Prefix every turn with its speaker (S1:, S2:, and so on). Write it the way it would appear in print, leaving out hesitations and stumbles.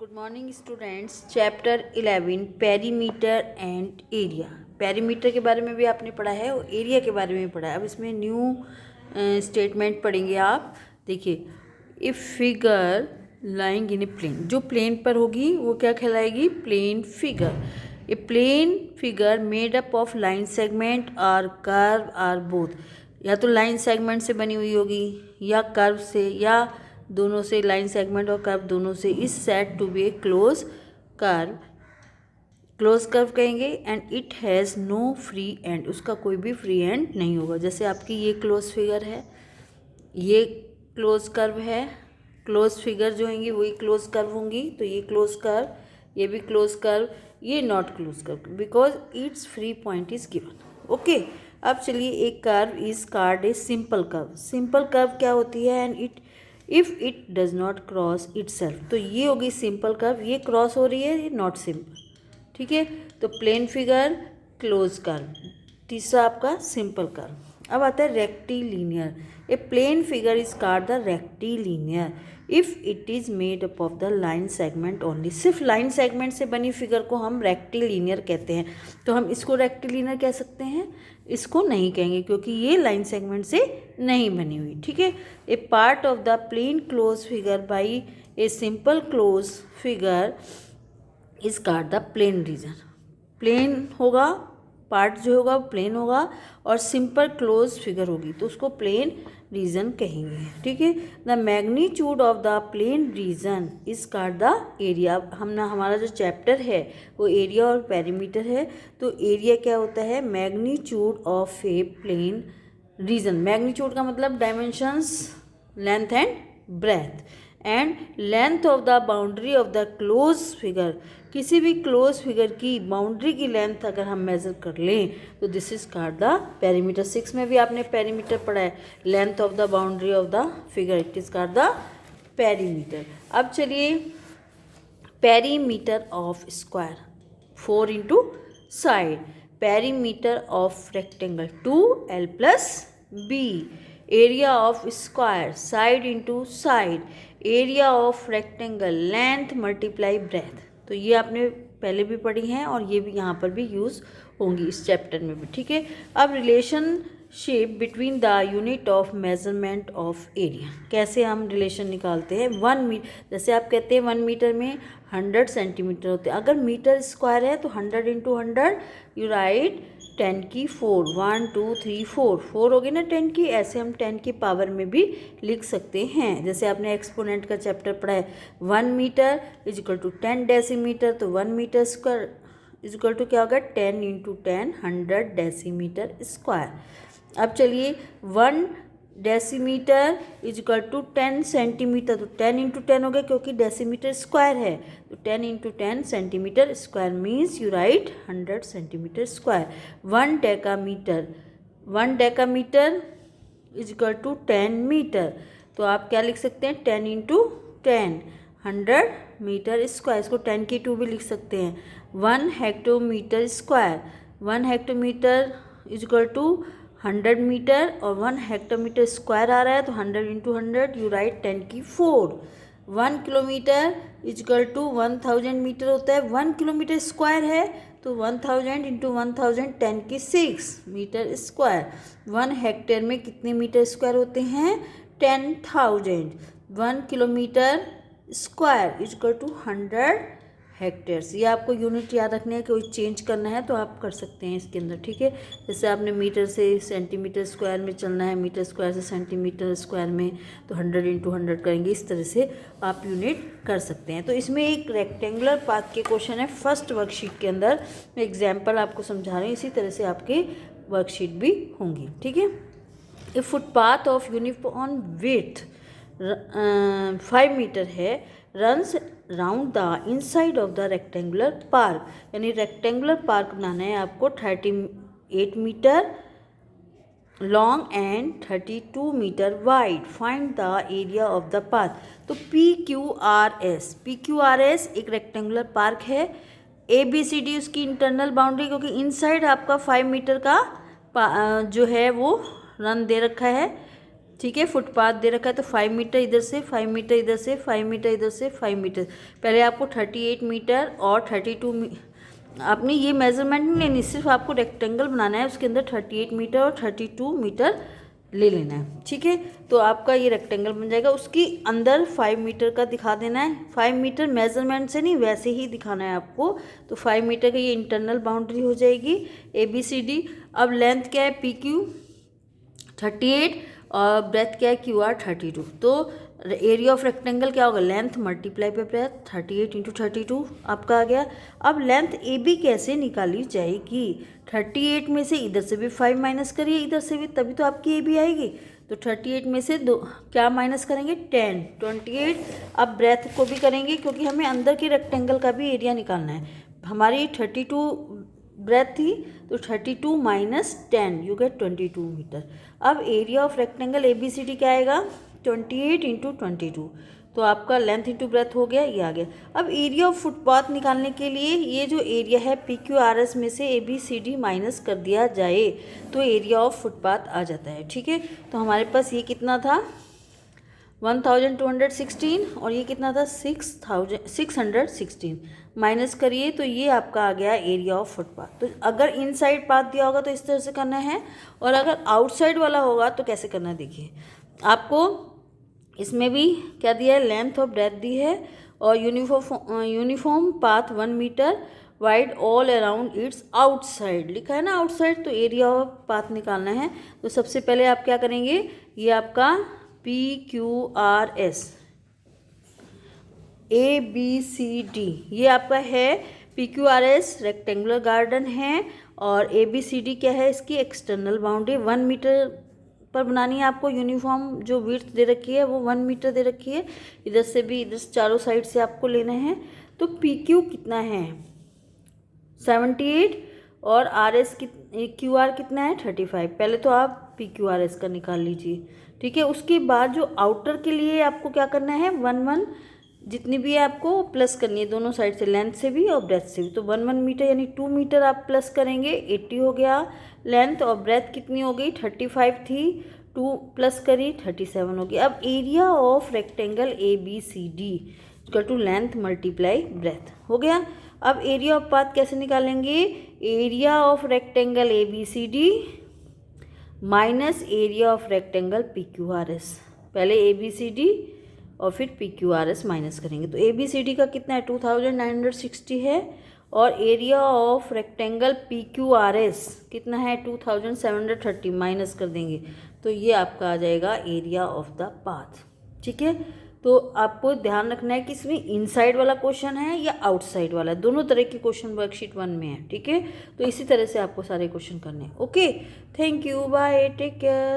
S1: Good morning students. Chapter 11 perimeter and area. Perimeter के बारे में भी आपने पढ़ा है और एरिया के बारे में पढ़ा है। अब इसमें न्यू स्टेटमेंट पढ़ेंगे आप। देखिए, if figure lying in a plane, जो प्लेन पर होगी वो क्या कहलाएगी? Plane figure. A plane figure made up of line segment और कर्व आर बोथ, या तो लाइन सेगमेंट से बनी हुई होगी या कर्व से, या दोनों से, लाइन सेगमेंट और कर्व दोनों से, is said to be a close curve. Close curve कहेंगे and it has no free end, उसका कोई भी फ्री एंड नहीं होगा। जैसे आपकी ये क्लोज फिगर है, ये क्लोज कर्व है, क्लोज फिगर जो होंगी वही क्लोज कर्व होंगी। तो ये क्लोज कर्व, ये भी क्लोज कर्व, ये not close curve because it's free point is given. Okay, अब चलिए, एक curve is called a simple curve. Simple curve क्या होती है? And it if it does not cross itself, तो ये होगी सिंपल कर्व। ये क्रॉस हो रही है, ये नॉट सिंपल। ठीक है, तो प्लेन फिगर, क्लोज कर्व, तीसरा आपका सिंपल कर्व। अब आता है rectilinear. A plane figure is called the rectilinear if it is made up of the line segment only. सिर्फ लाइन सेगमेंट से बनी फिगर को हम रेक्टिलिनियर कहते हैं। तो हम इसको रेक्टिलिनियर कह सकते हैं, इसको नहीं कहेंगे क्योंकि ये लाइन सेगमेंट से नहीं बनी हुई। ठीक है, a part of the plane close figure by a simple close figure is called the plane region. Plane होगा, पार्ट जो होगा वो प्लेन होगा और सिंपल क्लोज फिगर होगी तो उसको प्लेन रीजन कहेंगे। ठीक है, the magnitude of the plane reason is called the area. हमारा जो चैप्टर है वो एरिया और पेरीमीटर है। तो एरिया क्या होता है? Magnitude of a plane region. Magnitude का मतलब dimensions, length and breadth, and length of the boundary of the close figure. किसी भी क्लोज फिगर की बाउंड्री की लेंथ अगर हम मेजर कर लें तो this is called the perimeter. 6 में भी आपने पेरीमीटर पढ़ा है, length of the boundary of the figure, it is called the perimeter. अब चलिए, perimeter of square 4 into side, perimeter of rectangle 2l plus b, area of square side into side, area of rectangle length multiply breath. तो ये आपने पहले भी पढ़ी हैं और ये भी यहाँ पर भी यूज़ होंगी इस चैप्टर में भी। ठीक है, अब relationship between the unit of measurement of area, कैसे हम रिलेशन निकालते हैं? 1 मीटर, जैसे आप कहते हैं 1 मीटर में 100 सेंटीमीटर होते हैं। अगर मीटर स्क्वायर है तो 100 इंटू 100 यू राइट 10 की 4, 1 2 3 4, 4 होगी ना 10 की। ऐसे हम 10 की पावर में भी लिख सकते हैं। जैसे आपने एक्सपोनेंट का चैप्टर पढ़ा है, 1 metre is equal to 10 decimetre, तो 1 metre square is equal to क्या होगा? 10 इंटू 10 100 डेसीमीटर स्क्वायर। अब चलिए, 1 decimetre is equal to 10 centimetre, तो 10 इंटू 10 हो गया क्योंकि डेसीमीटर स्क्वायर है। तो 10 into 10 centimetre square means you write 100 centimetre square. 1 decametre, 1 decametre is equal to 10 metre, तो आप क्या लिख सकते हैं? 10 इंटू 10 100 मीटर स्क्वायर, इसको 10 की 2 भी लिख सकते हैं। 1 hectometre square, 1 hectometre is equal to 100 metre और 1 हेक्टोमीटर स्क्वायर आ रहा है तो 100 इंटू 100 यू राइट 10 की 4। 1 kilometre is equal to 1000 metre होता है। 1 किलोमीटर स्क्वायर है तो 1000 इंटू 1000 10 की 6 मीटर स्क्वायर। 1 हेक्टेयर में कितने मीटर स्क्वायर होते हैं? 10,000। 1 kilometre square is equal to 100 hectares. ये आपको यूनिट याद रखने है, कोई चेंज करना है तो आप कर सकते हैं इसके अंदर। ठीक है, जैसे आपने मीटर से सेंटीमीटर स्क्वायर में चलना है, मीटर स्क्वायर से सेंटीमीटर स्क्वायर में, तो 100 इंटू 100 करेंगे। इस तरह से आप यूनिट कर सकते हैं। तो इसमें एक रेक्टेंगुलर पाथ के क्वेश्चन है फर्स्ट वर्कशीट के अंदर। मैं एग्जाम्पल आपको समझा रही हूँ, इसी तरह से आपके वर्कशीट भी होंगी। ठीक है, a footpath of uniform width 5 metre है, runs round the inside of the rectangular park. यानी रेक्टेंगुलर पार्क बनाना है आपको 38 metre long and 32 metre wide. Find the area of the park. तो PQRS, PQRS एक रेक्टेंगुलर पार्क है। ABCD उसकी internal boundary, क्योंकि इनसाइड आपका 5 मीटर का जो है वो रन दे रखा है ठीक है। फुटपाथ दे रखा है तो 5 मीटर इधर से, 5 मीटर इधर से, 5 मीटर इधर से, 5 मीटर। पहले आपको 38 मीटर और 32 आपने ये मेजरमेंट नहीं लेनी, सिर्फ आपको रेक्टेंगल बनाना है, उसके अंदर 38 मीटर और 32 मीटर ले लेना है। ठीक है, तो आपका ये रेक्टेंगल बन जाएगा। उसकी अंदर 5 मीटर का दिखा देना है। 5 मीटर मेजरमेंट से नहीं, वैसे ही दिखाना है आपको। तो 5 मीटर का ये इंटरनल बाउंड्री हो जाएगी ABCD। अब लेंथ क्या है PQ 38 और ब्रेथ क्या है QR 32। तो एरिया ऑफ रेक्टेंगल क्या होगा, length multiply by breath, 38 into 32 आपका आ गया। अब लेंथ AB कैसे निकाली जाएगी, 38 में से इधर से भी 5 माइनस करिए, इधर से भी, तभी तो आपकी AB आएगी। तो 38 में से दो क्या माइनस करेंगे 10, 28। अब ब्रेथ को भी करेंगे क्योंकि हमें अंदर के रेक्टेंगल का भी एरिया निकालना है। हमारी 32 ब्रेथ थी तो 32 माइनस 10 यू गेट 22 मीटर। अब एरिया ऑफ रेक्टेंगल ABCD क्या आएगा 28 इंटू 22। तो आपका लेंथ इंटू ब्रेथ हो गया, ये आ गया। अब एरिया ऑफ फुटपाथ निकालने के लिए ये जो एरिया है PQRS में से ABCD माइनस कर दिया जाए तो एरिया ऑफ फुटपाथ आ जाता है। ठीक है, तो हमारे पास ये कितना था 1216 और ये कितना था 616। माइनस करिए तो ये आपका आ गया एरिया ऑफ फुटपाथ। तो अगर इनसाइड पाथ दिया होगा तो इस तरह से करना है, और अगर आउटसाइड वाला होगा तो कैसे करना है। देखिए आपको इसमें भी क्या दिया है, लेंथ और ब्रेथ दी है, और uniform path 1 metre wide all around its outside लिखा है ना, आउटसाइड। तो एरिया ऑफ पाथ निकालना है। तो सबसे पहले आप क्या करेंगे, ये आपका PQRS ABCD ये आपका है। PQRS रेक्टेंगुलर गार्डन है और ABCD क्या है, इसकी एक्सटर्नल बाउंड्री 1 मीटर पर बनानी है आपको। यूनिफॉर्म जो विड्थ दे रखी है वो 1 मीटर दे रखी है, इधर से भी, इधर से चारों साइड से आपको लेना है। तो PQ कितना है 78 और QR कितना है 35। पहले तो आप PQRS का निकाल लीजिए। ठीक है, उसके बाद जो आउटर के लिए आपको क्या करना है 1 जितनी भी है आपको प्लस करनी है दोनों साइड से, लेंथ से भी और ब्रेथ से भी। तो 1 मीटर यानी 2 मीटर आप प्लस करेंगे, 80 हो गया लेंथ, और ब्रेथ कितनी हो गई 35 थी, 2 प्लस करी 37 हो गई। अब area of rectangle ABCD equal to length multiply breadth हो गया। अब एरिया ऑफ पाथ कैसे निकालेंगे, area of rectangle ABCD minus area of rectangle PQRS। पहले ABCD और फिर PQRS माइनस करेंगे। तो ABCD का कितना है 2960 है, और एरिया ऑफ रेक्टेंगल PQRS कितना है 2730, माइनस कर देंगे तो ये आपका आ जाएगा एरिया ऑफ द पाथ। ठीक है, तो आपको ध्यान रखना है कि इसमें इनसाइड वाला क्वेश्चन है या आउटसाइड वाला, दोनों तरह के क्वेश्चन वर्कशीट 1 में है। ठीक है, तो इसी तरह से आपको सारे क्वेश्चन करने हैं। Okay, thank you, bye, take care.